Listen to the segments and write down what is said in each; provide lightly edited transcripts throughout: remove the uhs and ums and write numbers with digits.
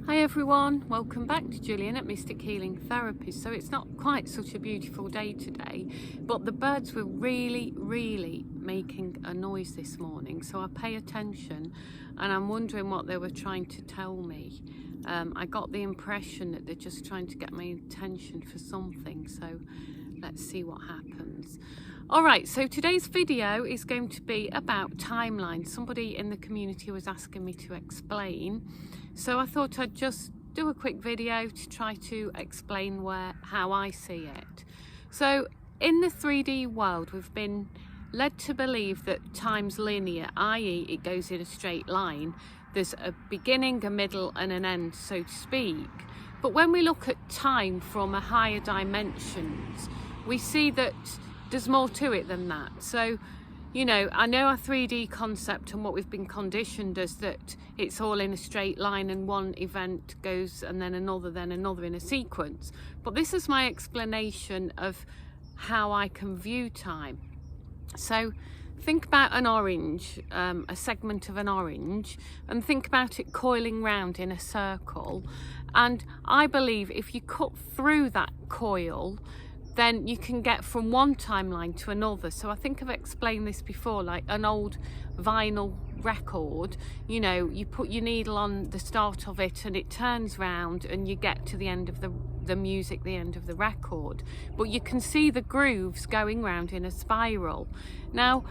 Hi everyone, welcome back to Gillian at Mystic Healing Therapy. So it's not quite such a beautiful day today, but the birds were really making a noise this morning, so I pay attention and I'm wondering what they were trying to tell me. I got the impression that they're just trying to get my attention for something, so let's see what happens. Alright, so today's video is going to be about timelines. Somebody in the community was asking me to explain, so I thought I'd just do a quick video to try to explain how I see it. So in the 3D world, we've been led to believe that time's linear, i.e. it goes in a straight line. There's a beginning, a middle and an end, so to speak. But when we look at time from a higher dimensions, we see that there's more to it than that. So, you know, I know our 3D concept and what we've been conditioned as that it's all in a straight line and one event goes and then another in a sequence. But this is my explanation of how I can view time. So think about an orange, a segment of an orange, and think about it coiling round in a circle. And I believe if you cut through that coil, then you can get from one timeline to another. So I think I've explained this before, like an old vinyl record, you know, you put your needle on the start of it and it turns round and you get to the end of the music, the end of the record. But you can see the grooves going round in a spiral. Now,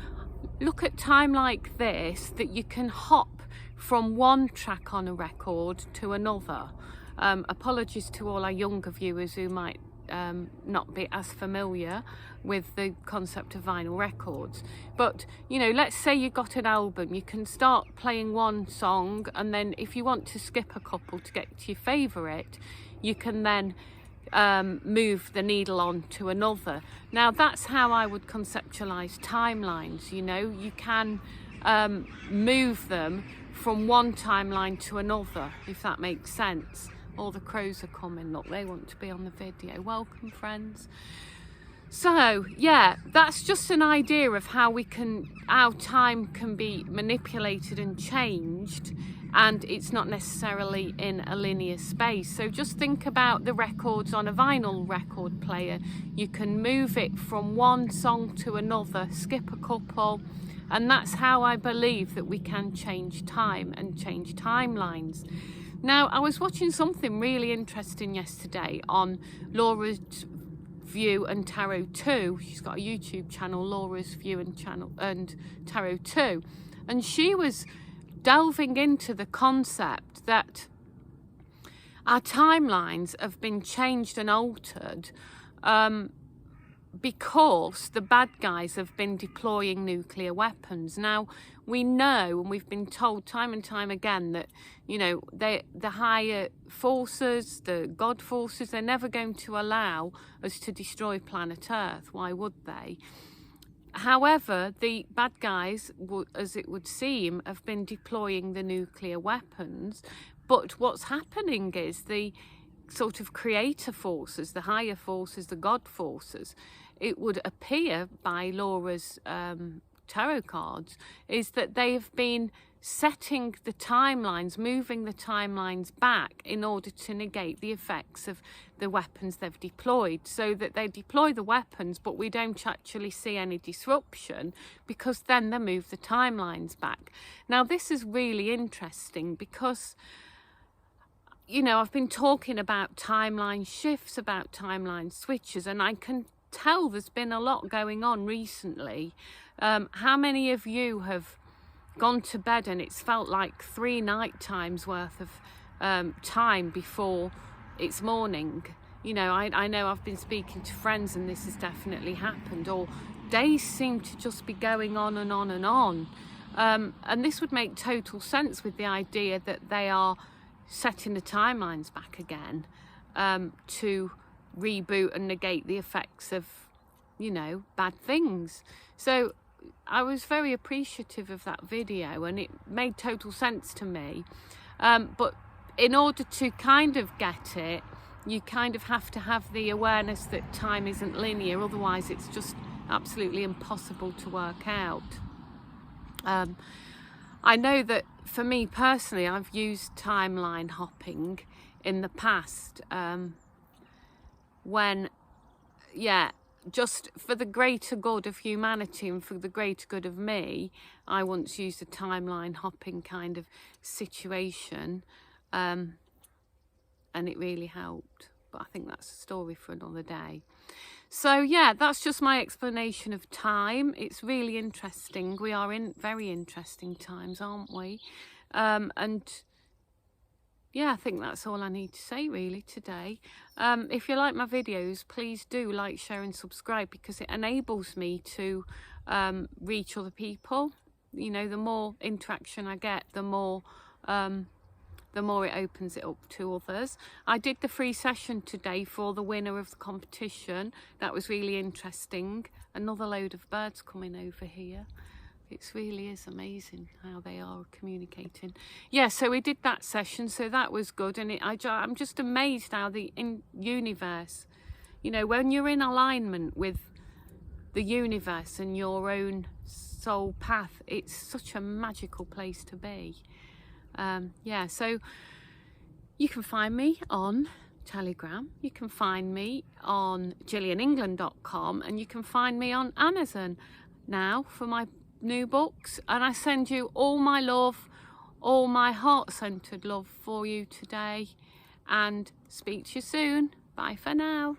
look at time like this, that you can hop from one track on a record to another. Apologies to all our younger viewers who might not be as familiar with the concept of vinyl records, but you know, let's say you got an album, you can start playing one song and then if you want to skip a couple to get to your favorite, you can then move the needle on to another. Now that's how I would conceptualize timelines. You know, you can move them from one timeline to another, if that makes sense. All the crows are coming, look, they want to be on the video. Welcome, friends. So yeah, that's just an idea of how time can be manipulated and changed, and it's not necessarily in a linear space. So just think about the records on a vinyl record player. You can move it from one song to another, skip a couple, and that's how I believe that we can change time and change timelines. Now, I was watching something really interesting yesterday on Laura's View and Tarot 2. She's got a YouTube channel, Laura's View and Tarot 2. And she was delving into the concept that our timelines have been changed and altered because the bad guys have been deploying nuclear weapons. Now, we know, and we've been told time and time again, that, you know, the higher forces, the God forces, they're never going to allow us to destroy planet Earth. Why would they? However, the bad guys, as it would seem, have been deploying the nuclear weapons. But what's happening is the sort of creator forces, the higher forces, the God forces, it would appear by Laura's tarot cards, is that they have been setting the timelines, moving the timelines back in order to negate the effects of the weapons they've deployed. So that they deploy the weapons, but we don't actually see any disruption because then they move the timelines back. Now, this is really interesting because, you know, I've been talking about timeline shifts, about timeline switches, and I can tell there's been a lot going on recently. How many of you have gone to bed and it's felt like 3 night times worth of time before it's morning? You know, I know I've been speaking to friends and this has definitely happened, or days seem to just be going on and on and on. And this would make total sense with the idea that they are setting the timelines back again to reboot and negate the effects of, you know, bad things. So I was very appreciative of that video and it made total sense to me. But in order to kind of get it, you kind of have to have the awareness that time isn't linear, otherwise it's just absolutely impossible to work out. I know that for me personally, I've used timeline hopping in the past when, yeah, just for the greater good of humanity and for the greater good of me, I once used a timeline hopping kind of situation, and it really helped. But I think that's a story for another day. So yeah, that's just my explanation of time. It's really interesting. We are in very interesting times, aren't we? And yeah, I think that's all I need to say really today. If you like my videos, please do like, share and subscribe, because it enables me to reach other people. You know, the more interaction I get, the more it opens it up to others. I did the free session today for the winner of the competition. That was really interesting. Another load of birds coming over here. It really is amazing how they are communicating. Yeah, so we did that session, so that was good. And I'm just amazed how the universe, you know, when you're in alignment with the universe and your own soul path, it's such a magical place to be. Yeah, so you can find me on Telegram, you can find me on gillianengland.com, and you can find me on Amazon now for my new books. And I send you all my love, all my heart-centered love for you today, and speak to you soon. Bye for now.